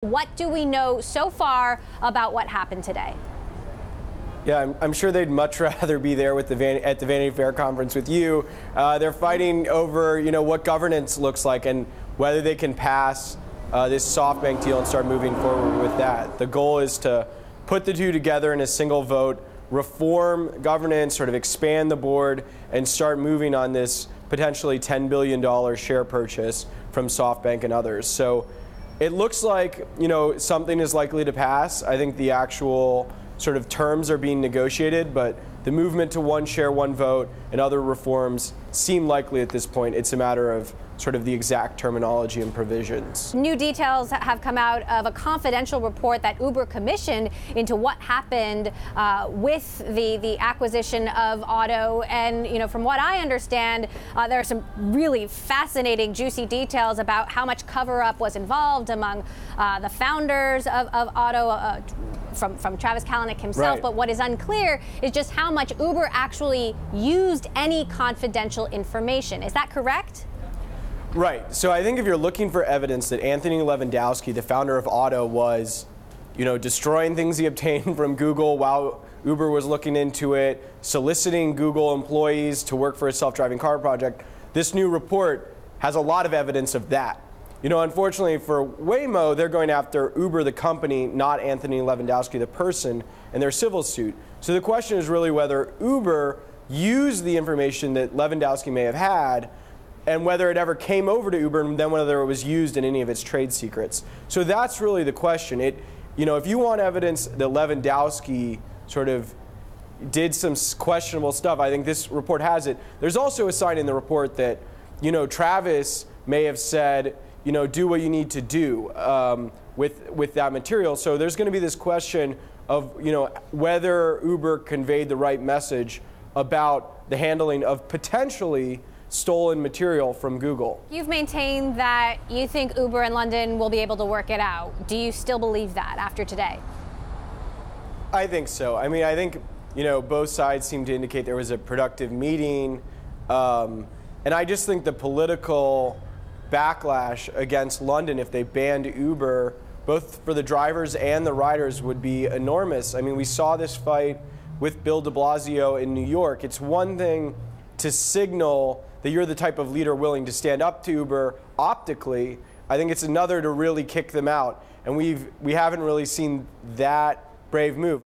What do we know so far about what happened today? Yeah, I'm sure they'd much rather be there with at the Vanity Fair conference with you. They're fighting over, what governance looks like and whether they can pass this SoftBank deal and start moving forward with that. The goal is to put the two together in a single vote, reform governance, sort of expand the board, and start moving on this potentially $10 billion share purchase from SoftBank and others. So it looks like, something is likely to pass. I think the actual sort of terms are being negotiated, but the movement to one share, one vote and other reforms seem likely at this point. It's a matter of sort of the exact terminology and provisions. New details have come out of a confidential report that Uber commissioned into what happened with the acquisition of Otto. And, from what I understand, there are some really fascinating, juicy details about how much cover-up was involved among the founders of Otto, from Travis Kalanick himself. Right. But what is unclear is just how much Uber actually used any confidential information. Is that correct? Right. So I think if you're looking for evidence that Anthony Lewandowski, the founder of Otto, was, destroying things he obtained from Google while Uber was looking into it, soliciting Google employees to work for a self-driving car project, this new report has a lot of evidence of that. Unfortunately for Waymo, they're going after Uber, the company, not Anthony Lewandowski, the person, in their civil suit. So the question is really whether Uber used the information that Lewandowski may have had, and whether it ever came over to Uber, and then whether it was used in any of its trade secrets. So that's really the question. If you want evidence that Lewandowski sort of did some questionable stuff, I think this report has it. There's also a sign in the report that, Travis may have said, do what you need to do with that material. So there's going to be this question of, whether Uber conveyed the right message about the handling of potentially stolen material from Google. You've maintained that you think Uber and London will be able to work it out. Do you still believe that after today? I think so. I think, both sides seem to indicate there was a productive meeting. And I just think the political backlash against London, if they banned Uber, both for the drivers and the riders, would be enormous. We saw this fight with Bill de Blasio in New York. It's one thing to signal that you're the type of leader willing to stand up to Uber optically. I think it's another to really kick them out. And we haven't really seen that brave move.